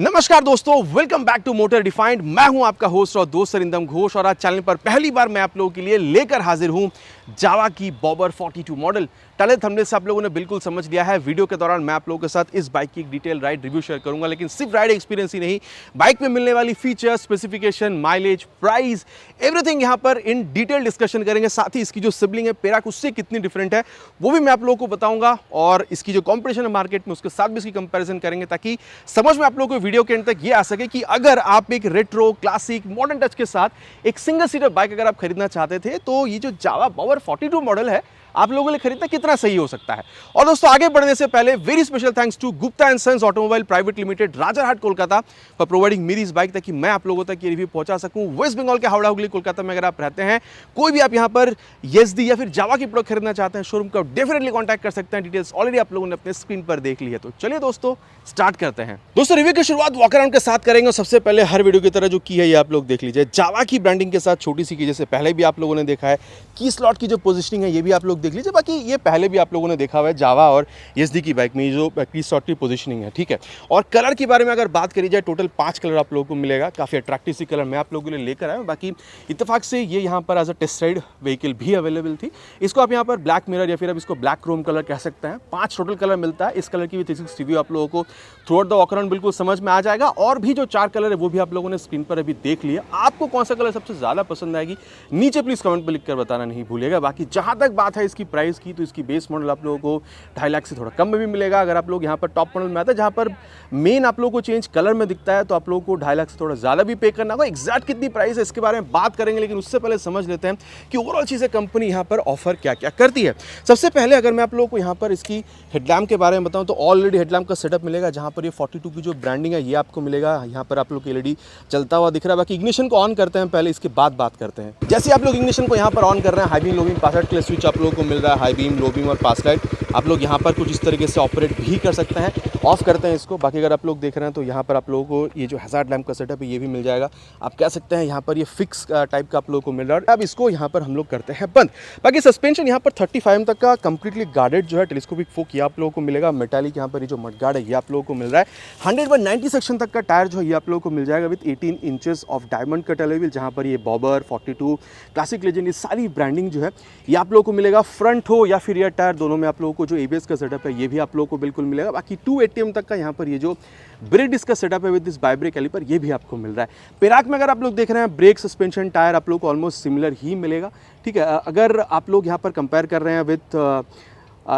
नमस्कार दोस्तों, welcome back to Motor Defined. मैं हूं आपका होस्ट और दोस्त सरिंदम घोष और आज चैनल पर पहली बार मैं आप लोगों के लिए लेकर हाजिर हूं जावा की बॉबर 42 मॉडल। टाइटल थंबनेल से आप लोगों ने बिल्कुल समझ लिया है। वीडियो के दौरान मैं आप लोगों के साथ इस बाइक की एक डिटेल राइड रिव्यू शेयर करूंगा, लेकिन सिर्फ राइड एक्सपीरियंस ही नहीं, बाइक में मिलने वाली features, specification, mileage, price, everything यहां पर इन डिटेल डिस्कशन करेंगे। साथ ही इसकी जो सिबलिंग है पेराक, उससे कितनी डिफरेंट है वो भी मैं आप लोगों को बताऊंगा और इसकी जो कॉम्पिटिशन है मार्केट में उसके साथ भी इसकी कंपेरिजन करेंगे, ताकि समझ में आप लोगों को वीडियो के एंड तक ये आ सके कि अगर आप एक रेट्रो, क्लासिक, मॉडर्न टच के साथ एक सिंगल सीटर बाइक अगर आप खरीदना चाहते थे तो ये जो जावा बॉबर 42 मॉडल है आप लोगों के लिए खरीदना कितना सही हो सकता है। और दोस्तों, आगे बढ़ने से पहले very special thanks to Gupta and Sons Automobile Private Limited, Rajarhat, Kolkata, for providing मेरी इस बाइक ताकि मैं आप लोगों तक ये रिव्यू पहुंचा सकूं। वेस्ट बंगाल के हावड़ा हुगली कोलकाता में अगर आप रहते हैं, कोई भी आप यहां पर येज़दी या फिर जावा की प्रोडक्ट खरीदना चाहते हैं, शोरूम का डेफिनेटली कॉन्टैक्ट कर सकते हैं। डिटेल्स ऑलरेडी आप लोगों ने अपने स्क्रीन पर देख ली है। तो चलिए दोस्तों, स्टार्ट करते हैं। दोस्तों, रिव्यू की शुरुआत वॉक अराउंड के साथ करेंगे। सबसे पहले हर वीडियो की तरह जो की है ये आप लोग देख लीजिए, जावा की ब्रांडिंग के साथ छोटी सी की, जैसे पहले भी आप लोगों ने देखा है। की स्लॉट की जो पोजीशनिंग है ये भी आप लोग देख लीजिए। बाकी ये पहले भी आप लोगों ने देखा हुआ है जावा और येज़दी की बाइक में जो की स्लॉट की पोजीशनिंग है, ठीक है। और कलर के बारे में अगर बात करी जाए, टोटल 5 कलर आप लोगों को मिलेगा। काफ़ी अट्रैक्टिव सी कलर मैं आप लोगों के लिए लेकर आया हूँ। बाकी इत्तेफाक से ये यहाँ पर as a test ride vehicle भी अवेलेबल थी। इसको आप यहाँ पर ब्लैक मिरर या फिर अब इसको ब्लैक क्रोम कलर कह सकते हैं। 5 टोटल कलर मिलता है। इस कलर की भी 360 रिव्यू आप लोगों को through out the walk around बिल्कुल समझ में आ जाएगा। और भी जो 4 कलर है वो भी आप लोगों ने स्क्रीन पर अभी देख लिया। आपको कौन सा कलर सबसे ज़्यादा पसंद आएगी नीचे प्लीज़ कमेंट पर लिखकर बताना नहीं भूलिएगा। बाकी जहाँ तक बात है इसकी प्राइस की, तो इसकी बेस मॉडल आप लोगों को 2.5 लाख से थोड़ा कम में भी मिलेगा। अगर आप लोग यहाँ पर टॉप मॉडल में आते हैं जहाँ पर मेन आप लोगों को चेंज कलर में दिखता है, तो आप लोगों को 2.5 लाख से थोड़ा ज़्यादा भी पे करना होगा। एग्जैक्ट कितनी प्राइस है इसके बारे में बात करेंगे, लेकिन उससे पहले समझ लेते हैं कि ओवरऑल चीज़ें कंपनी यहाँ पर ऑफर क्या क्या करती है। सबसे पहले अगर मैं आप लोगों को यहाँ पर इसकी हेडलैम्प के बारे में बताऊँ तो ऑलरेडी हेडलैम्प का सेटअप मिलेगा, जहाँ पर ये 42 की जो ब्रांडिंग है ये आपको मिलेगा। यहाँ पर आप लोग की एलईडी चलता हुआ दिख रहा है। बाकी इग्निशन को ऑन करते हैं पहले, इसके बाद बात करते हैं। जैसे आप लोग इग्निशन को यहाँ पर ऑन कर रहे हैं, हाई बीम, लो बीम, पास लाइट के लिए स्विच आप लोगों को मिल रहा है। हाई बीम, लो बीम और पास लाइट आप लोग यहाँ पर कुछ इस तरीके से ऑपरेट भी कर सकते हैं। ऑफ करते हैं इसको। बाकी अगर आप लोग देख रहे हैं तो यहाँ पर आप लोगों को ये जो हैजार्ड लैंप का सेटअप है ये भी मिल जाएगा। आप कह सकते हैं यहाँ पर ये फिक्स टाइप का आप लोगों को मिल रहा है। अब इसको यहाँ पर हम लोग करते हैं बंद। बाकी सस्पेंशन यहाँ पर 35 mm तक का कंप्लीटली गार्डेड जो है टेलीस्कोपिक फोक ये आप लोगों को मिलेगा। मेटालिक यहाँ पर ये जो मडगार्ड है ये आप लोगों को मिल रहा है। 100/90 सेक्शन तक का टायर जो है ये आप लोगों को मिल जाएगा with 18 inches of diamond cut alloy wheel, जहाँ पर ये बॉबर 42, क्लासिक, लेजेंड, ये सारी ब्रांडिंग जो है ये आप लोगों को मिलेगा। फ्रंट हो या फिर रियर टायर दोनों में आप लोगों को जो एबीएस का सेटअप है ये भी आप लोगों को बिल्कुल मिलेगा। बाकी 280 mm तक का यहाँ पर ये जो ब्रेक डिस्क का सेटअप है विद दिस बाइब्रेक कैलिपर ये भी आपको मिल रहा है। पेराक में अगर आप लोग देख रहे हैं, ब्रेक, सस्पेंशन, टायर आप लोग को ऑलमोस्ट सिमिलर ही मिलेगा, ठीक है। अगर आप लोग यहाँ पर कंपेयर कर रहे हैं विद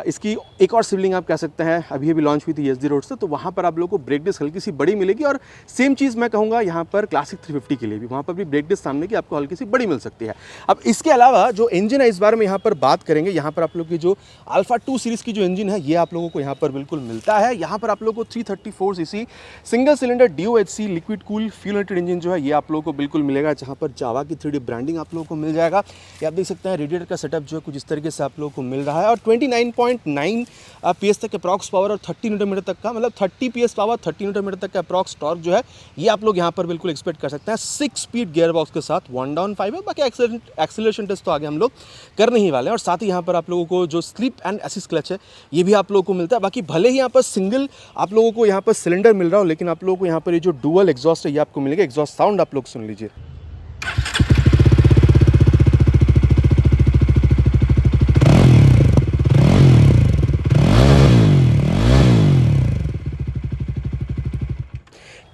इसकी एक और सिबलिंग आप कह सकते हैं, अभी लॉन्च हुई थी येज़दी रोड से, तो वहाँ पर आप लोगों को ब्रेक डिस्क हल्की सी बड़ी मिलेगी। और सेम चीज़ मैं कहूँगा यहाँ पर क्लासिक 350 के लिए भी, वहाँ पर भी ब्रेक डिस्क सामने की आपको हल्की सी बड़ी मिल सकती है। अब इसके अलावा जो इंजन है इस बार में यहाँ पर बात करेंगे। यहाँ पर आप लोग की जो अल्फा 2 सीरीज़ की जो इंजन है ये आप लोगों को यहाँ पर बिल्कुल मिलता है। यहाँ पर आप लोगों को 334 cc single cylinder DOHC liquid cool fuel hydrated engine जो है ये आप लोगों को बिल्कुल मिलेगा, जहाँ पर जावा की 3D ब्रांडिंग आप लोगों को मिल जाएगा। ये आप देख सकते हैं रेडिएटर का सेटअप जो है कुछ इस तरीके से आप लोगों को मिल रहा है। और 29.9 PS तक अप्रॉक्स पावर और 30 न्यूटन तक का, मतलब 30 PS पावर, 30 न्यूटन तक का अप्रॉक्स टॉर्क जो है ये आप लोग यहाँ पर बिल्कुल एक्सपेक्ट कर सकते हैं। 6 स्पीड गियर बॉक्स के साथ 1 डाउन 5 है। बाकी एक्सेलरेशन टेस्ट तो आगे हम लोग करने ही वाले हैं। और साथ ही यहाँ पर आप लोगों को जो स्लिप एंड असिस्ट क्लच है ये भी आप लोगों को मिलता है। बाकी भले ही यहाँ पर सिंगल आप लोगों को यहाँ पर सिलेंडर मिल रहा हो, लेकिन आप लोगों को यहाँ पर ये जो डुअल एग्जॉस्ट है ये आपको मिलेगा। एग्जॉस्ट साउंड आप लोग सुन लीजिए।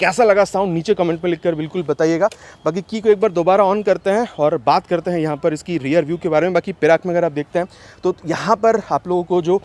कैसा लगा साउंड नीचे कमेंट में लिखकर बिल्कुल बताइएगा। बाकी की को एक बार दोबारा ऑन करते हैं और बात करते हैं यहाँ पर इसकी रियर व्यू के बारे में। बाकी पेराक में अगर आप देखते हैं तो यहाँ पर आप लोगों को जो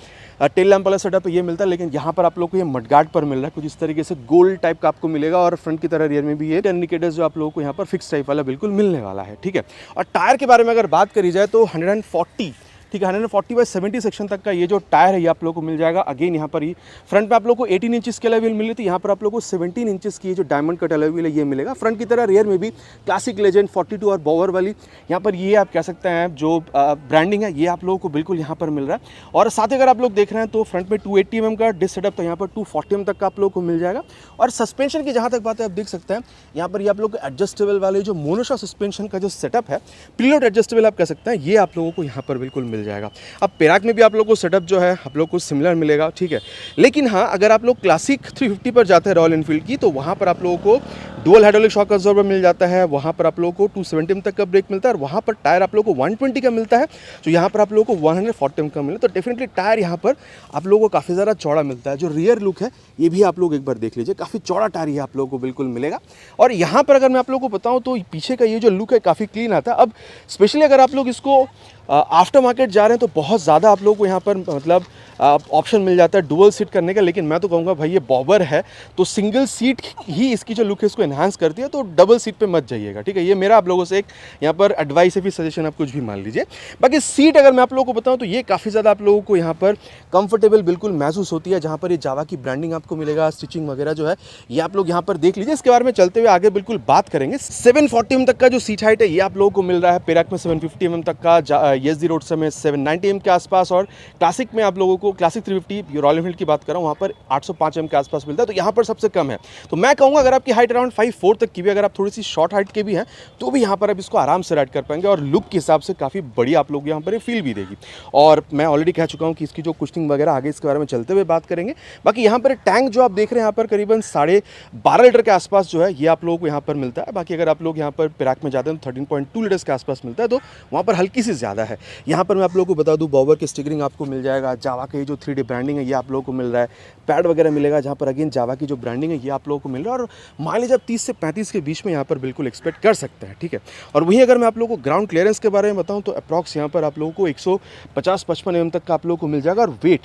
टेल लैंप वाला सेटअप है ये मिलता है, लेकिन यहाँ पर आप लोगों को ये मडगार्ड पर मिल रहा है। कुछ इस तरीके से गोल्ड टाइप का आपको मिलेगा। और फ्रंट की तरह रियर में भी ये इंडिकेटर्स जो आप लोगों को यहाँ पर फिक्स टाइप वाला बिल्कुल मिलने वाला है, ठीक है। और टायर के बारे में अगर बात करी जाए तो 140, ठीक है, 140/70 सेक्शन तक का ये जो टायर है ये आप लोगों को मिल जाएगा। अगेन यहाँ पर ही फ्रंट पे आप लोगों को 18 इंचेस की अलॉय व्हील मिली थी, यहाँ पर आप लोगों को 17 इंचेस की जो डायमंड कट अलॉय व्हील है ये मिलेगा। फ्रंट की तरह रियर में भी क्लासिक, लेजेंड, 42 और बॉवर वाली यहाँ पर ये आप कह सकते हैं जो ब्रांडिंग है ये आप लोगों को बिल्कुल यहाँ पर मिल रहा है। और साथ ही अगर आप लोग देख रहे हैं तो फ्रंट में 280 mm का डिस्क सेटअप, तो यहाँ पर 240 mm तक का आप लोगों को मिल जाएगा। और सस्पेंशन की जहाँ तक बात है आप देख सकते हैं यहाँ पर ये आप लोग को एडजस्टेबल वाले जो मोनोशॉक सस्पेंशन का जो सेटअप है, प्रीलोड एडजस्टेबल आप कह सकते हैं, ये आप लोगों को यहाँ पर बिल्कुल मिल मिल जाएगा। अब पेराक में भी आप लोग को सेटअप जो है आप लोग को सिमिलर मिलेगा, ठीक है। लेकिन हाँ, अगर आप लोग क्लासिक 350 पर जाते हैं रॉयल एनफील्ड की, तो वहाँ पर आप लोगों को डुअल हाइड्रोलिक शॉक अब्जॉर्बर मिल जाता है, वहाँ पर आप लोगों को 270 तक का ब्रेक मिलता है, और वहाँ पर टायर आप लोगों को 120 का मिलता है, तो यहाँ पर आप लोगों को 140 का मिलता है। तो डेफिनेटली टायर यहाँ पर आप लोगों को काफ़ी ज़्यादा चौड़ा मिलता है। जो रियर लुक है ये भी आप लोग एक बार देख लीजिए, काफ़ी चौड़ा टायर ये आप लोगों को बिल्कुल मिलेगा। और यहाँ पर अगर मैं आप लोगों को बताऊँ तो पीछे का ये जो लुक है काफ़ी क्लीन आता है। अब स्पेशली अगर आप लोग इसको आफ्टर मार्केट जा रहे हैं तो बहुत ज़्यादा आप लोगों को यहाँ पर मतलब ऑप्शन मिल जाता है डुअल सीट करने का, लेकिन मैं तो कहूँगा भाई ये बॉबर है तो सिंगल सीट ही इसकी जो लुक है इसको एनहांस करती है, तो डबल सीट पे मत जाइएगा, ठीक है। ये मेरा आप लोगों से एक यहाँ पर एडवाइस है, फिर सजेशन आप कुछ भी मान लीजिए। बाकी सीट अगर मैं आप लोगों को बताऊँ तो ये काफ़ी ज़्यादा आप लोगों को यहाँ पर कंफर्टेबल बिल्कुल महसूस होती है, जहाँ पर ये जावा की ब्रांडिंग आपको मिलेगा, स्टिचिंग वगैरह जो है ये आप लोग यहाँ पर देख लीजिए। इसके बारे में चलते हुए आगे बिल्कुल बात करेंगे। 740 mm तक का जो सीट हाइट है ये आप लोगों को मिल रहा है, पेराक में 750 mm तक का, ESD रोडस्टर में 790 mm के आसपास, और क्लासिक में आप लोगों को क्लासिक 350 रॉयल एनफील्ड की बात कर रहा हूँ वहाँ पर 805 mm के आसपास मिलता है, तो यहाँ पर सबसे कम है। तो मैं कहूँगा अगर आपकी हाइट अराउंड 5'4" तक की भी, अगर आप थोड़ी सी शॉर्ट हाइट के भी हैं तो भी यहाँ पर आप इसको आराम से राइड कर पाएंगे, और लुक के हिसाब से काफ़ी बड़ी आप लोग यहाँ पर फील भी देगी। और मैं ऑलरेडी कह चुका हूँ कि इसकी जो कुशनिंग वगैरह आगे इसके बारे में चलते हुए बात करेंगे। बाकी यहाँ पर टैंक जो आप देख रहे हैं यहाँ पर करीबन 12.5 लीटर के आसपास जो है ये आप लोगों को यहाँ पर मिलता है। बाकी अगर आप लोग यहाँ पर पेराक में जाते हैं तो 13.2 लीटर्स के आसपास मिलता है, तो वहाँ पर हल्की सी ज़्यादा है। यहाँ पर मैं आप लोगों को बता दूँ बॉबर की स्टिकरिंग आपको मिल जाएगा, जावा का ये जो 3D ब्रांडिंग है ये आप लोगों को मिल रहा है, पैड वगैरह मिलेगा जहाँ पर अगेन जावा की जो ब्रांडिंग है ये आप लोगों को मिल रहा है, और माइलेज आप 30 से 35 के बीच में यहाँ पर बिल्कुल एक्सपेक्ट कर सकते हैं, ठीक है। और वहीं अगर मैं आप लोगों को ग्राउंड क्लियरेंस के बारे में बताऊँ तो अप्रॉक्स यहाँ पर आप लोगों को 150-55 mm तक का आप लोगों को मिल जाएगा, और वेट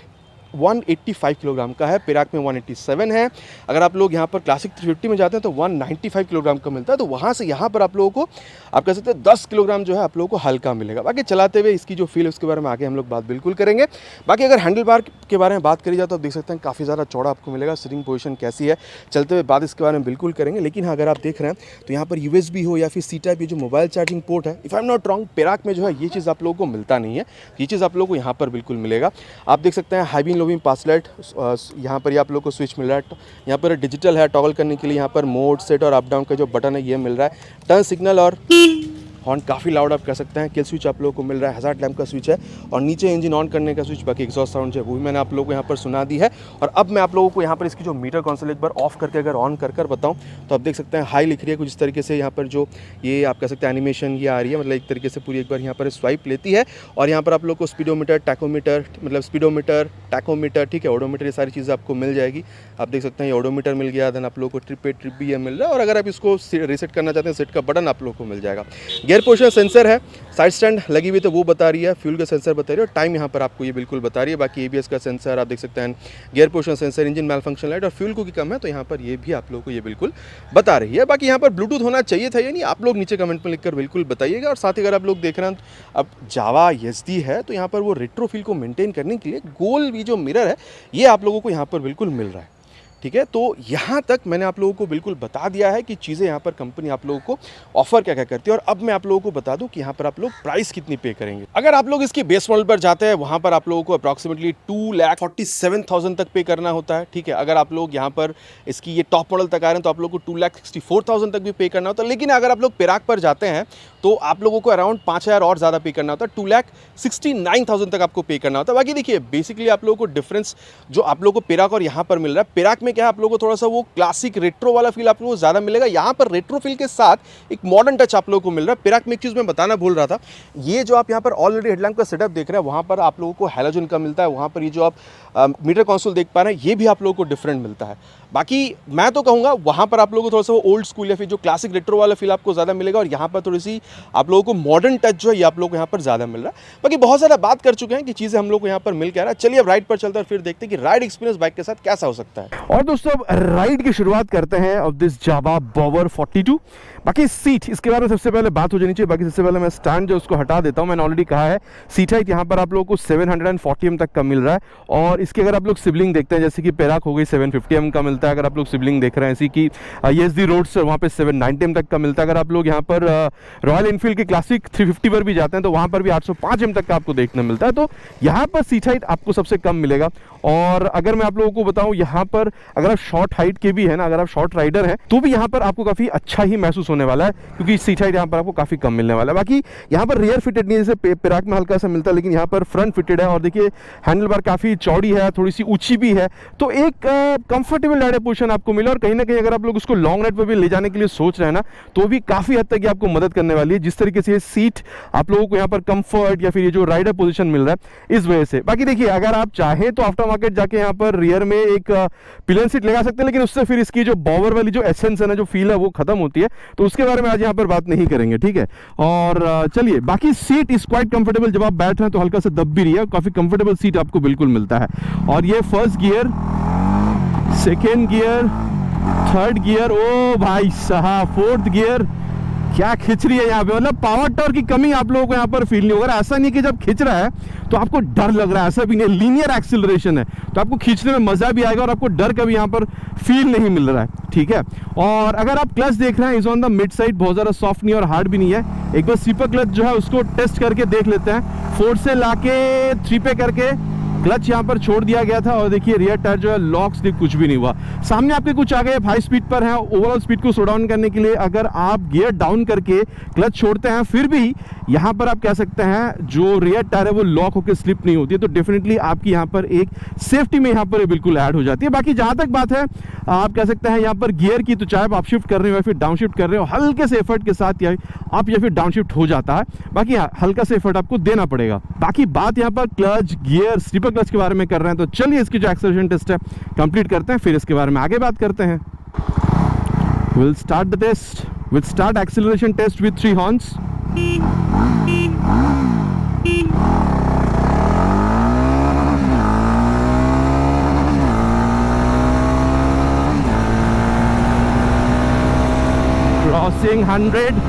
185 किलोग्राम का है, पेराक में 187 है। अगर आप लोग यहाँ पर क्लासिक 350 में जाते हैं तो 195 किलोग्राम का मिलता है, तो वहाँ से यहाँ पर आप लोगों को आप कह सकते हैं 10 किलोग्राम जो है आप लोगों को हल्का मिलेगा। बाकी चलाते हुए इसकी जो फील है उसके बारे में आगे हम लोग बात बिल्कुल करेंगे। बाकी अगर हैंडल बार के बारे में बात करी जाए तो आप देख सकते हैं काफ़ी ज़्यादा चौड़ा आपको मिलेगा, सिटिंग पोजीशन कैसी है चलते हुए बात इसके बारे में बिल्कुल करेंगे। लेकिन हाँ, अगर आप देख रहे हैं तो यहाँ पर USB हो या फिर C टाइप ये जो मोबाइल चार्जिंग पोर्ट है, if I am not wrong पेराक में जो है ये चीज़ आप लोगों को मिलता नहीं है, ये चीज़ आप लोगों को यहाँ पर बिल्कुल मिलेगा। आप देख सकते हैं हाई बीम लो बीम पास लाइट यहाँ पर ये आप लोग को स्विच मिल रहा है, यहाँ पर डिजिटल है टॉगल करने के लिए, यहाँ पर मोड सेट और अप डाउन का जो बटन है ये मिल रहा है, टर्न सिग्नल और हॉर्न काफ़ी लाउड आप कह सकते हैं, किल स्विच आप लोगों को मिल रहा है, हज़ार्ड लैंप का स्विच है, और नीचे इंजन ऑन करने का स्विच, बाकी एग्जॉस्ट साउंड जो है वो भी मैंने आप लोगों को यहाँ पर सुना दी है। और अब मैं आप लोगों को यहाँ पर इसकी जो मीटर कंसोल एक बार ऑफ करके अगर ऑन कर बताऊँ तो आप देख सकते हैं हाई लिख रही है कुछ इस तरीके से, यहाँ पर जो ये आप कह सकते हैं एनिमेशन ये आ रही है, मतलब एक तरीके से पूरी एक बार यहाँ पर स्वाइप लेती है, और यहाँ पर आप लोग को स्पीडोमीटर, टैकोमीटर, मतलब स्पीडोमीटर, टैकोमीटर, ठीक है, ओडोमीटर, ये सारी चीज़ें आपको मिल जाएगी। आप देख सकते हैं ये ओडोमीटर मिल गया, देन आप लोग को ट्रिप भी ये मिल रहा है, और अगर आप इसको रीसेट करना चाहते हैं सेट का बटन आप लोग को मिल जाएगा। गियर पोजिशन सेंसर है, साइड स्टैंड लगी हुई तो वो बता रही है, फ्यूल का सेंसर बता रही है, और टाइम यहाँ पर आपको ये बिल्कुल बता रही है। बाकी ABS का सेंसर आप देख सकते हैं, गियर पोजिशन सेंसर, इंजन मैल फंक्शन लाइट, और फ्यूल को की कम है तो यहाँ पर ये भी आप लोग को ये बिल्कुल बता रही है। बाकी यहाँ पर ब्लूटूथ होना चाहिए था या नहीं आप लोग नीचे कमेंट में लिखकर बिल्कुल बताइएगा। और साथ ही अगर आप लोग देख रहे हैं अब जावा ESD है तो यहाँ पर वो रेट्रो फील को मेंटेन करने के लिए गोल भी जो मिरर है ये आप लोगों को यहाँ पर बिल्कुल मिल रहा है, ठीक है। तो यहाँ तक मैंने आप लोगों को बिल्कुल बता दिया है कि चीज़ें यहाँ पर कंपनी आप लोगों को ऑफर क्या क्या करती है, और अब मैं आप लोगों को बता दूं कि यहाँ पर आप लोग प्राइस कितनी पे करेंगे। अगर आप लोग इसकी बेस मॉडल पर जाते हैं वहाँ पर आप लोगों को अप्रॉक्सीमेटली 2,47,000 तक पे करना होता है, ठीक है। अगर आप लोग यहाँ पर इसकी ये टॉप मॉडल तक आ रहे हैं तो आप लोग को 2,64,000 तक भी पे करना होता है। लेकिन अगर आप लोग पेराक पर जाते हैं तो आप लोगों को अराउंड 5,000 और ज़्यादा पे करना होता है, 2,69,000 तक आपको पे करना होता है। बाकी देखिए बेसिकली आप लोगों को डिफरेंस जो आप लोगों को पेराक और यहाँ पर मिल रहा है, पेराक में क्या है आप लोगों को थोड़ा सा वो क्लासिक रेट्रो वाला फील आप लोगों को ज़्यादा मिलेगा, यहाँ पर रेट्रो फील के साथ एक मॉडर्न टच आप लोगों को मिल रहा है। पेराक में एक चीज़ मैं बताना भूल रहा था, ये जो आप यहाँ पर ऑलरेडी हेडलैम्प का सेटअप देख रहे हैं वहाँ पर आप लोगों को हैलोजन का मिलता है, वहाँ पर ये जो आप मीटर कंसोल देख पा रहे हैं ये भी आप लोगों को डिफरेंट मिलता है। बाकी मैं तो कहूँगा वहाँ पर आप लोगों को थोड़ा सा वो ओल्ड स्कूल या फिर जो क्लासिक रेट्रो वाला फील आपको ज़्यादा मिलेगा, और यहाँ पर थोड़ी सी आप लोगों को मॉडर्न टच जो है ये आप लोगों को यहाँ पर ज़्यादा मिल रहा है। बाकी बहुत ज़्यादा बात कर चुके हैं कि चीज़ें हम लोग को यहाँ पर मिल के आ रहा है। चलिए अब राइड पर चलते हैं और फिर देखते हैं कि राइड एक्सपीरियंस बाइक के साथ कैसा हो सकता है। और दोस्तों अब राइड की शुरुआत करते हैं ऑफ दिस जावा बॉबर 42। बाकी सीट इसके बारे में सबसे पहले बात हो जानी चाहिए। बाकी सबसे पहले मैं स्टैंड जो उसको हटा देता हूँ। मैंने ऑलरेडी कहा है सीट हाइट यहाँ पर आप लोगों को 740 mm तक का मिल रहा है, और इसके अगर आप लोग सिबलिंग देखते हैं जैसे कि पेराक हो गई 750 mm का मिलता मिलता है। अगर आप लोग सिबलिंग देख रहे हैं इसी की ESD रोडस्टर, वहाँ पे 790 m तक का मिलता है। अगर आप लोग यहाँ पर रॉयल एनफील्ड के क्लासिक 350 पर भी जाते हैं तो वहाँ पर भी 805 m तक का आपको देखने मिलता है। तो यहाँ पर सीट हाइट आपको सबसे कम मिलेगा। और अगर मैं आप लोगों को बताऊं, यहाँ पर अगर आप शॉर्ट हाइट के भी है ना, अगर आप शॉर्ट राइडर हैं तो भी यहाँ पर आपको काफ़ी अच्छा ही महसूस होने वाला है, क्योंकि सीट हाइट यहाँ पर आपको काफ़ी कम मिलने वाला है। बाकी यहाँ पर रियर फिटेड नहीं, जैसे पिराक में हल्का सा मिलता है, लेकिन यहाँ पर फ्रंट फिटेड है। और देखिए हैंडल बार काफ़ी चौड़ी है, थोड़ी सी ऊंची भी है, तो एक कंफर्टेबल राइडर पोजीशन आपको मिला। और कहीं ना कहीं अगर आप लोग उसको लॉन्ग राइड पर भी ले जाने के लिए सोच रहे हैं ना, तो भी काफ़ी हद तक ये आपको मदद करने वाली है, जिस तरीके से ये सीट आप लोगों को यहाँ पर कंफर्ट या फिर ये जो राइडर पोजीशन मिल रहा है इस वजह से। बाकी देखिए, अगर आप चाहें तो आफ्टर मार्केट जाके यहाँ पर रियर में एक पिलियन सीट लगा सकते हैं, लेकिन उससे फिर इसकी जो बॉवर वाली जो एसेंस है ना, जो फील है, वो खत्म होती है। तो उसके बारे में आज यहाँ पर बात नहीं करेंगे, ठीक है। और चलिए, बाकी सीट इज क्वाइट कंफर्टेबल। जब आप बैठ रहे हैं तो हल्का सा दब भी रही है, काफी कंफर्टेबल सीट आपको बिल्कुल मिलता है। और ये first gear, second gear, third gear, ओ भाई साहब, फोर्थ गियर, क्या खिंच रही है यहाँ पे। मतलब पावर टॉर्क की कमी आप लोगों को यहाँ पर फील नहीं होगा। ऐसा नहीं कि जब खिंच रहा है तो आपको डर लग रहा है, ऐसा भी नहीं। लीनियर एक्सीलरेशन है तो आपको खींचने में मजा भी आएगा और आपको डर का भी यहाँ पर फील नहीं मिल रहा है, ठीक है। और अगर आप क्लच देख रहे हैं, is on the mid side, बहुत ज़्यादा सॉफ्ट नहीं और हार्ड भी नहीं है। एक बार सीपर क्लच जो है उसको टेस्ट करके देख लेते हैं। 4 से लाके 3 पे करके क्लच यहाँ पर छोड़ दिया गया था और देखिए रियर टायर जो है लॉक स्लिप कुछ भी नहीं हुआ। सामने आपके कुछ आ गए 5 स्पीड पर है। ओवरऑल स्पीड को स्लो डाउन करने के लिए अगर आप गियर डाउन करके क्लच छोड़ते हैं, फिर भी यहाँ पर आप कह सकते हैं जो रियर टायर है वो लॉक होकर स्लिप नहीं होती है। तो डेफिनेटली आपकी यहाँ पर एक सेफ्टी में यहाँ पर बिल्कुल ऐड हो जाती है। बाकी जहाँ तक बात है, आप कह सकते हैं यहाँ पर गियर की, तो चाहे आप शिफ्ट कर रहे हो या फिर डाउन शिफ्ट कर रहे हो, हल्के से एफर्ट के साथ आप या फिर डाउन शिफ्ट हो जाता है। बाकी हल्का से एफर्ट आपको देना पड़ेगा। बाकी बात यहाँ पर क्लच, गियर, स्लीपर क्लच के बारे में कर रहे हैं, तो चलिए इसकी जो एक्सेलरेशन टेस्ट है कंप्लीट करते हैं, फिर इसके बारे में आगे बात करते हैं। We'll start the test. We'll start acceleration test with 3 horns. Crossing 100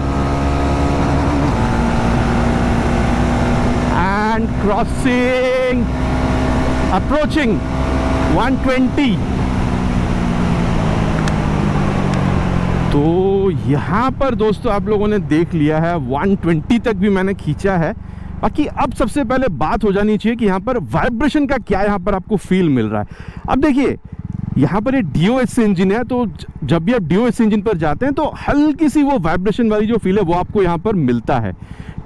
and crossing, approaching 120. तो यहाँ पर दोस्तों आप लोगों ने देख लिया है 120 तक भी मैंने खींचा है। बाकी अब सबसे पहले बात हो जानी चाहिए कि यहाँ पर वाइब्रेशन का क्या यहाँ पर आपको फील मिल रहा है। अब देखिए, यहाँ पर ये DOHC इंजन है, तो जब भी आप DOHC इंजन पर जाते हैं तो हल्की सी वो वाइब्रेशन वाली जो फील है वो आपको यहाँ पर मिलता है,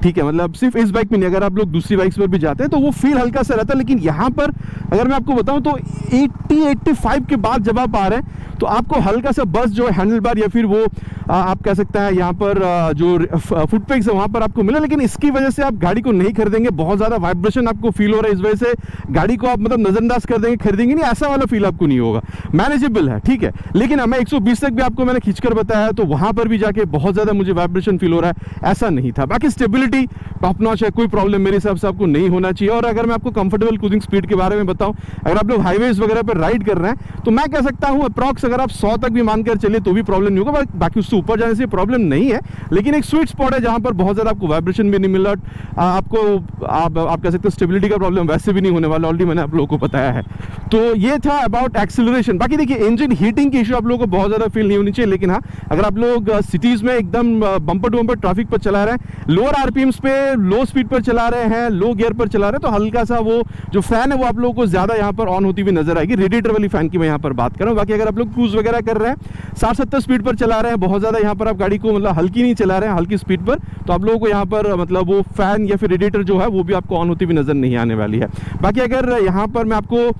ठीक है। मतलब सिर्फ इस बाइक में नहीं, अगर आप लोग दूसरी बाइक्स पर भी जाते हैं तो वो फील हल्का सा रहता है। लेकिन यहाँ पर अगर मैं आपको बताऊं तो 80-85 के बाद जब आप आ रहे हैं तो आपको हल्का सा बस जो हैंडल बार या फिर वो आप कह सकते हैं यहाँ पर जो फुट पेग्स है वहाँ पर आपको मिला। लेकिन इसकी वजह से आप गाड़ी को नहीं खरीदेंगे, बहुत ज़्यादा वाइब्रेशन आपको फील हो रहा है, इस वजह से गाड़ी को आप मतलब नज़रअंदाज कर देंगे, खरीदेंगे नहीं, ऐसा वाला फील आपको नहीं होगा। मैनेजेबल है, ठीक है। लेकिन हमें 120 तक भी आपको मैंने खींचकर बताया तो वहाँ पर भी जाके बहुत ज़्यादा मुझे वाइब्रेशन फील हो रहा है, ऐसा नहीं था। बाकी स्टेबिलिटी टॉप नॉच है, कोई प्रॉब्लम मेरे हिसाब से आपको नहीं होना चाहिए। और अगर मैं आपको कंफर्टेबल क्रूजिंग स्पीड के बारे में बताऊं, अगर आप लोग हाईवेज वगैरह पर राइड कर रहे हैं तो मैं कह सकता हूं अप्रॉक्स अगर आप 100 तक भी मानकर चलिए तो भी प्रॉब्लम नहीं होगा। बाकी उससे ऊपर जाने से प्रॉब्लम नहीं है, लेकिन एक स्वीट स्पॉट है जहां पर बहुत ज़्यादा आपको वाइब्रेशन भी नहीं मिल रहा, आपको आप कह सकते हो स्टेबिलिटी का प्रॉब्लम वैसे भी नहीं होने वाला, ऑलरेडी मैंने आप लोगों को बताया है। तो ये था अबाउट एक्सेलरेशन। बाकी देखिए, इंजन हीटिंग की इशू आप लोगों को बहुत ज़्यादा फील नहीं होनी चाहिए। लेकिन हाँ, अगर आप लोग सिटीज़ में एकदम बम्पर टू बम्पर ट्रैफिक पर चला रहे हैं, लोअर RPMs पे लो स्पीड पर चला रहे हैं, लो गियर पर चला रहे हैं, तो हल्का सा वो जो फैन है वो आप लोगों को ज़्यादा यहाँ पर ऑन होती हुई नजर आएगी। रेडिएटर वाली फैन की मैं यहाँ पर बात कर रहा हूँ। बाकी अगर आप लोग क्रूज वगैरह कर रहे हैं, 60-70 स्पीड पर चला रहे हैं, बहुत ज़्यादा यहाँ पर आप गाड़ी को मतलब हल्की नहीं चला रहे हैं, हल्की स्पीड पर, तो आप लोगों को यहाँ पर मतलब वो फैन या फिर रेडिएटर जो है वो भी आपको ऑन होती हुई नजर नहीं आने वाली है। बाकी अगर यहाँ पर मैं आपको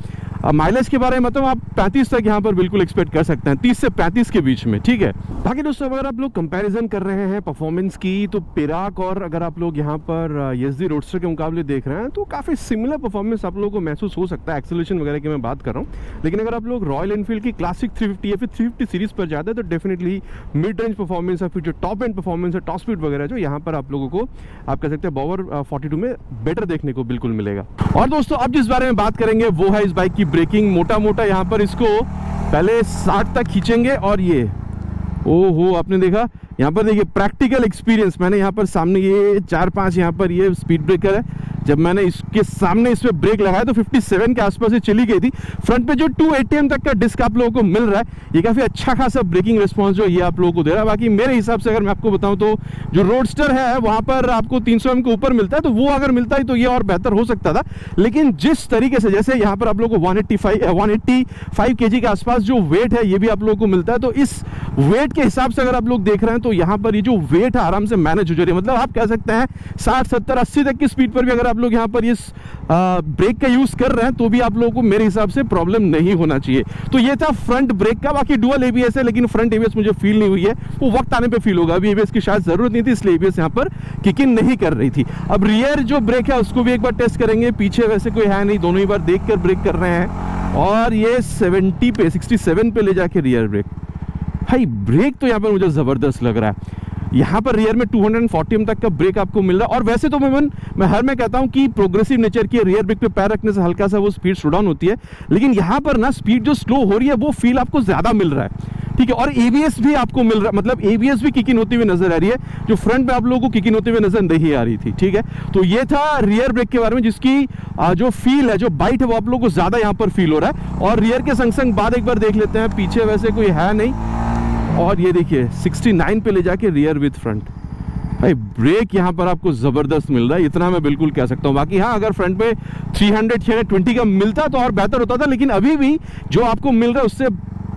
माइलेज के बारे में मतलब आप 35 तक यहाँ पर बिल्कुल एक्सपेक्ट कर सकते हैं, 30 से 35 के बीच में, ठीक है। बाकी दोस्तों अगर आप लोग कंपैरिजन कर रहे हैं परफॉर्मेंस की, तो पिराक और अगर आप लोग यहाँ पर ESD रोडस्टर के मुकाबले देख रहे हैं तो काफ़ी सिमिलर परफॉर्मेंस आप लोगों को महसूस हो सकता है। एक्सेलरेशन वगैरह की मैं बात कर रहा हूँ। लेकिन अगर आप लोग रॉयल एनफील्ड की क्लासिक 350 या फिर 350 सीरीज़ पर जाते हैं तो डेफिनेटली मिड रेंज परफॉर्मेंस है, फिर जो टॉप एंड परफॉर्मेंस है, टॉप स्पीड वगैरह जो यहाँ पर आप लोगों को आप कह सकते हैं बॉवर 42 में बेटर देखने को बिल्कुल मिलेगा। और दोस्तों अब जिस बारे में बात करेंगे वो है इस बाइक की ब्रेकिंग। मोटा यहाँ पर इसको पहले 60 तक खींचेंगे और ये ओहो, आपने देखा यहाँ पर देखिए प्रैक्टिकल एक्सपीरियंस, मैंने यहाँ पर सामने ये 4-5 यहाँ पर ये स्पीड ब्रेकर है, जब मैंने इसके सामने इस पे ब्रेक लगाया तो 57 के आसपास ही चली गई थी। फ्रंट पे जो 2 ATM तक का डिस्क आप लोगों को मिल रहा है, ये काफ़ी अच्छा खासा ब्रेकिंग रिस्पॉन्स जो ये आप लोगों को दे रहा है। बाकी मेरे हिसाब से अगर मैं आपको बताऊं तो जो रोडस्टर है वहाँ पर आपको 300 mm के ऊपर मिलता है, तो वो अगर मिलता है तो ये और बेहतर हो सकता था। लेकिन जिस तरीके से जैसे यहाँ पर आप लोगों को 185 kg के आसपास जो वेट है ये भी आप लोगों को मिलता है, तो इस वेट के हिसाब से अगर आप लोग देख रहे हैं तो यहाँ पर ये जो वेट है आराम से मैनेज हो जा रही है। मतलब आप कह सकते हैं 60, 70, 80 तक की स्पीड पर भी अगर आप लोग यहाँ पर इस ब्रेक का यूज कर रहे हैं तो भी आप लोगों को मेरे हिसाब से प्रॉब्लम नहीं होना चाहिए। तो ये था फ्रंट ब्रेक का। बाकी डुअल एबीएस है, लेकिन फ्रंट एबीएस मुझे फील नहीं हुई है, वो वक्त आने पे फील होगा। अभी एबीएस की शायद जरूरत नहीं थी, इसलिए एबीएस यहाँ पर किक इन नहीं कर रही थी। अब रियर जो ब्रेक है उसको भी एक बार टेस्ट करेंगे। पीछे वैसे कोई है नहीं, दोनों ही बार देख कर ब्रेक कर रहे हैं और ये 67 पे ले जाके रियर ब्रेक। भाई ब्रेक तो यहाँ पर मुझे जबरदस्त लग रहा है। यहाँ पर रियर में 240 mm तक का ब्रेक आपको मिल रहा है। और वैसे तो मैं हर में कहता हूँ कि प्रोग्रेसिव नेचर की रियर ब्रेक पे पैर रखने से हल्का सा वो स्पीड स्लो डाउन होती है, लेकिन यहाँ पर ना स्पीड जो स्लो हो रही है वो फील आपको ज्यादा मिल रहा है। ठीक है, और एबीएस भी आपको मिल रहा है, मतलब एबीएस भी किक इन होती हुई नजर आ रही है, जो फ्रंट पे आप लोगों को किक इन होते हुए नजर नहीं आ रही थी। ठीक है, तो ये था रियर ब्रेक के बारे में, जिसकी जो फील है, जो बाइट है, वो आप लोगों को ज्यादा यहाँ पर फील हो रहा है। और रियर के संग संग बाद एक बार देख लेते हैं, पीछे वैसे कोई है नहीं। और ये देखिए 69 पे ले जाके रियर विद फ्रंट। भाई ब्रेक यहाँ पर आपको जबरदस्त मिल रहा है, इतना मैं बिल्कुल कह सकता हूँ। बाकी हाँ, अगर फ्रंट पे 320 का मिलता तो और बेहतर होता था, लेकिन अभी भी जो आपको मिल रहा है उससे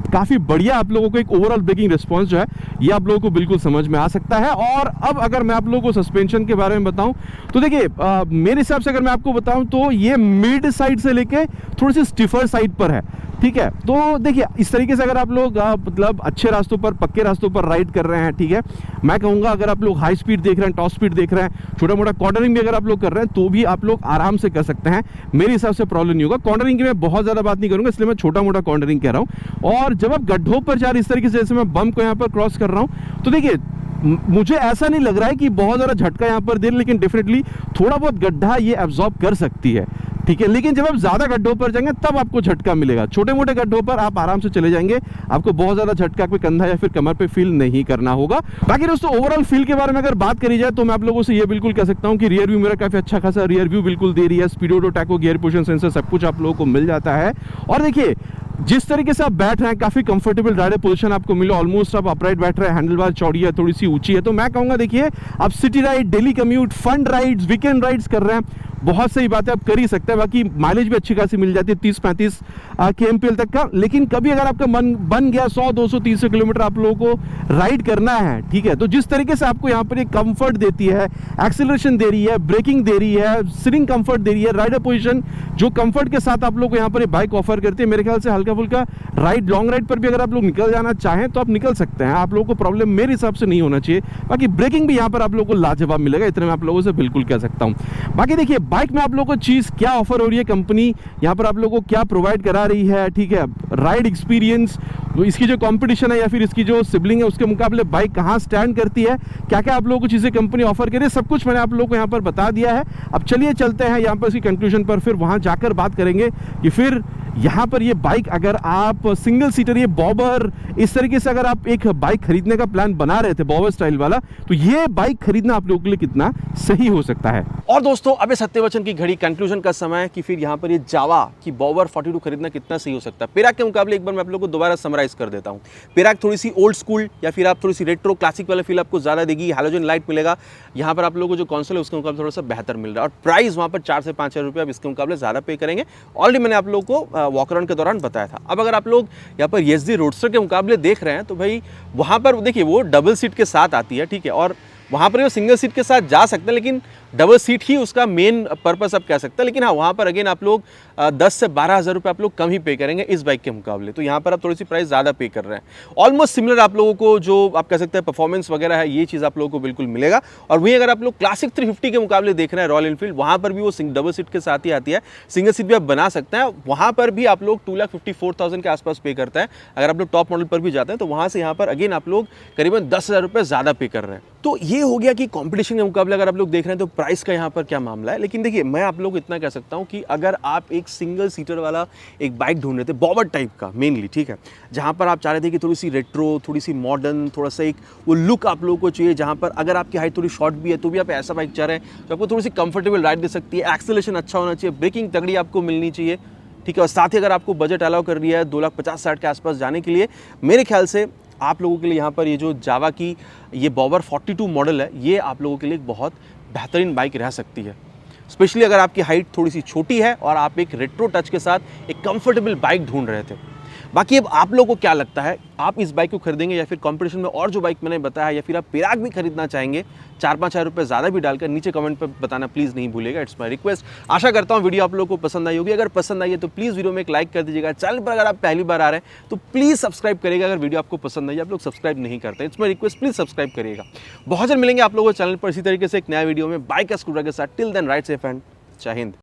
काफ़ी बढ़िया आप लोगों को एक ओवरऑल ब्रेकिंग रिस्पॉन्स जो है ये आप लोगों को बिल्कुल समझ में आ सकता है। और अब अगर मैं आप लोगों को सस्पेंशन के बारे में बताऊं तो देखिए, मेरे हिसाब से अगर मैं आपको बताऊं तो ये मिड साइड से लेके थोड़ी सी स्टिफर साइड पर है। ठीक है, तो देखिए इस तरीके से अगर आप लोग मतलब अच्छे रास्तों पर, पक्के रास्तों पर राइड कर रहे हैं, ठीक है, मैं कहूँगा अगर आप लोग हाई स्पीड देख रहे हैं, टॉप स्पीड देख रहे हैं, छोटा मोटा कॉर्नरिंग भी अगर आप लोग कर रहे हैं तो भी आप लोग आराम से कर सकते हैं। मेरे हिसाब से प्रॉब्लम नहीं होगा। कॉर्नरिंग की मैं बहुत ज़्यादा बात नहीं करूँगा, इसलिए मैं छोटा मोटा कॉर्नरिंग कह रहा हूँ। और जब आप गड्ढों पर जा रहे इस तरीके से, जैसे मैं बम को यहाँ पर क्रॉस कर रहा हूँ, तो देखिए मुझे ऐसा नहीं लग रहा है कि बहुत ज़्यादा झटका यहाँ पर दे, लेकिन डेफिनेटली थोड़ा बहुत गड्ढा ये एब्जॉर्ब कर सकती है। ठीक है, लेकिन जब आप ज़्यादा गड्ढों पर जाएंगे तब आपको झटका मिलेगा। छोटे मोटे गड्ढों पर आप आराम से चले जाएंगे, आपको बहुत ज़्यादा झटका कोई कंधा या फिर कमर पे फील नहीं करना होगा। बाकी दोस्तों ओवरऑल फील के बारे में अगर बात करी जाए तो मैं आप लोगों से ये बिल्कुल कह सकता हूँ कि रियर व्यू मेरा काफ़ी अच्छा खासा रियर व्यू बिल्कुल दे रही है। स्पीडोडो, टैको, गियर पोजिशन सेंसर सब कुछ आप लोगों को मिल जाता है। और देखिए जिस तरीके से आप बैठ रहे हैं, काफ़ी कंफर्टेबल राइडर पोजीशन आपको मिले। ऑलमोस्ट आप अपराइट बैठ रहे हैं, हैंडल बार चौड़ी है, थोड़ी सी ऊंची है। तो मैं कहूँगा देखिए आप city ride, daily commute, fun rides, weekend rides कर रहे हैं, बहुत सही बात है, आप कर ही सकते हैं। बाकी माइलेज भी अच्छी खासी मिल जाती है 30-35 kmpl तक का। लेकिन कभी अगर आपका मन बन गया 100-200-300 किलोमीटर आप लोगों को राइड करना है, ठीक है, तो जिस तरीके से आपको यहाँ पर एक कंफर्ट देती है, एक्सेलरेशन दे रही है, ब्रेकिंग दे रही है, सिटिंग कंफर्ट दे रही है, राइडर पोजीशन जो कंफर्ट के साथ आप लोग को यहाँ पर बाइक ऑफर करती है, मेरे ख्याल से हल्का फुल्का राइड, लॉन्ग राइड पर भी अगर आप लोग निकल जाना चाहें तो आप निकल सकते हैं। आप लोगों को प्रॉब्लम मेरे हिसाब से नहीं होना चाहिए। बाकी ब्रेकिंग भी यहाँ पर आप लोगों को लाजवाब मिलेगा, इतने मैं आप लोगों से बिल्कुल कह सकता हूँ। बाकी देखिए बाइक में आप लोगों को चीज़ क्या ऑफर हो रही है, कंपनी यहाँ पर आप लोगों को क्या प्रोवाइड करा रही है, ठीक है, राइड एक्सपीरियंस, इसकी जो कंपटीशन है या फिर इसकी जो सिबलिंग है उसके मुकाबले बाइक कहाँ स्टैंड करती है, क्या क्या आप लोगों को चीज़ें कंपनी ऑफर करे, सब कुछ मैंने आप लोगों को यहाँ पर बता दिया है। अब चलिए चलते हैं यहाँ पर इसकी कंक्लूजन पर, फिर वहाँ जाकर बात करेंगे कि फिर यहाँ पर ये बाइक अगर आप सिंगल सीटर, ये बॉबर, इस तरीके से अगर आप एक बाइक खरीदने का प्लान बना रहे थे बॉबर स्टाइल वाला, तो ये बाइक खरीदना आप लोगों के लिए कितना सही हो सकता है। और दोस्तों अब सत्यवचन की घड़ी कंक्लूजन का समय है कि फिर यहाँ पर ये जावा की बॉबर 42 खरीदना कितना सही हो सकता है। पेराक के मुकाबले एक बार मैं आप लोगों को दोबारा समराइज कर देता हूँ। पेराक थोड़ी सी ओल्ड स्कूल या फिर आप थोड़ी सी रेट्रो क्लासिक वाला फील आपको ज़्यादा देगी, हैलोजन लाइट मिलेगा। यहाँ पर आप लोगों को जो कॉन्सोल है उसके मुकाबले थोड़ा सा बेहतर मिल रहा है और प्राइस वहाँ पर 4 से 5 हज़ार रुपये आप इसके मुकाबले ज़्यादा पे करेंगे। ऑलरेडी मैंने आप लोगों को वॉक अराउंड के दौरान बताया था। अब अगर आप लोग यहाँ पर एसडी रोडस्टर के मुकाबले देख रहे हैं तो भाई वहाँ पर देखिए वो डबल सीट के साथ आती है, ठीक है, और वहाँ पर वो सिंगल सीट के साथ जा सकते हैं, लेकिन डबल सीट ही उसका मेन पर्पस आप कह सकते हैं। लेकिन हाँ, वहाँ पर अगेन आप लोग 10 से 12 हज़ार रुपये आप लोग कम ही पे करेंगे इस बाइक के मुकाबले। तो यहाँ पर आप थोड़ी सी प्राइस ज़्यादा पे कर रहे हैं। ऑलमोस्ट सिमिलर आप लोगों को जो आप कह सकते हैं परफॉर्मेंस वगैरह है, ये चीज़ आप लोगों को बिल्कुल मिलेगा। और वहीं अगर आप लोग क्लासिक 350 के मुकाबले देख रहे हैं रॉयल एनफील्ड, वहाँ पर भी वो डबल सीट के साथ ही आती है, सिंगल सीट भी आप बना सकते हैं। वहाँ पर भी आप लोग 2,54,000 के आसपास पे करते हैं। अगर आप लोग टॉप मॉडल पर भी जाते हैं तो वहाँ से यहाँ पर अगेन आप लोग करीबन 10 हज़ार रुपये ज़्यादा पे कर रहे हैं। तो ये हो गया कि कंपटीशन के मुकाबले अगर आप लोग देख रहे हैं तो प्राइस का यहाँ पर क्या मामला है, लेकिन देखिए मैं आप लोगों को इतना कह सकता हूँ कि अगर आप एक सिंगल सीटर वाला एक बाइक ढूंढ रहे थे बॉबर टाइप का मेनली, ठीक है, जहाँ पर आप चाह रहे थे कि थोड़ी सी रेट्रो, थोड़ी सी मॉडर्न, थोड़ा सा एक वो लुक आप लोगों को चाहिए, जहाँ पर अगर आपकी हाइट थोड़ी शॉर्ट भी है तो भी आप ऐसा बाइक चाह रहे हैं तो आपको थोड़ी सी कंफर्टेबल राइड दे सकती है, एक्सेलरेशन अच्छा होना चाहिए, ब्रेकिंग तगड़ी आपको मिलनी चाहिए, ठीक है, और साथ ही अगर आपको बजट अलाउ कर रही है 2,50,60 के आसपास जाने के लिए, मेरे ख्याल से आप लोगों के लिए यहाँ पर ये जो जावा की ये बॉबर 42 मॉडल है, ये आप लोगों के लिए एक बहुत बेहतरीन बाइक रह सकती है, स्पेशली अगर आपकी हाइट थोड़ी सी छोटी है और आप एक रेट्रो टच के साथ एक कंफर्टेबल बाइक ढूंढ रहे थे। बाकी अब आप लोगों को क्या लगता है, आप इस बाइक को खरीदेंगे या फिर कंपटीशन में और जो बाइक मैंने बताया, या फिर आप पेराग भी खरीदना चाहेंगे 4-5 हज़ार रुपये ज़्यादा भी डालकर, नीचे कमेंट पर बताना प्लीज़ नहीं भूलिएगा, इट्स माय रिक्वेस्ट। आशा करता हूँ वीडियो आप लोगों को पसंद आई होगी, अगर पसंद आई है तो प्लीज़ वीडियो में एक लाइक कर दीजिएगा, चैनल पर अगर आप पहली बार आ रहे हैं तो प्लीज़ सब्सक्राइब करिएगा, अगर वीडियो आपको पसंद आई, आप लोग सब्सक्राइब नहीं करते, it's my request, please subscribe करिएगा। बहुत जल्द मिलेंगे आप लोगों को चैनल पर इसी तरीके से एक नया वीडियो में बाइक का स्कूटर के साथ। Till then ride safe and जय हिंद।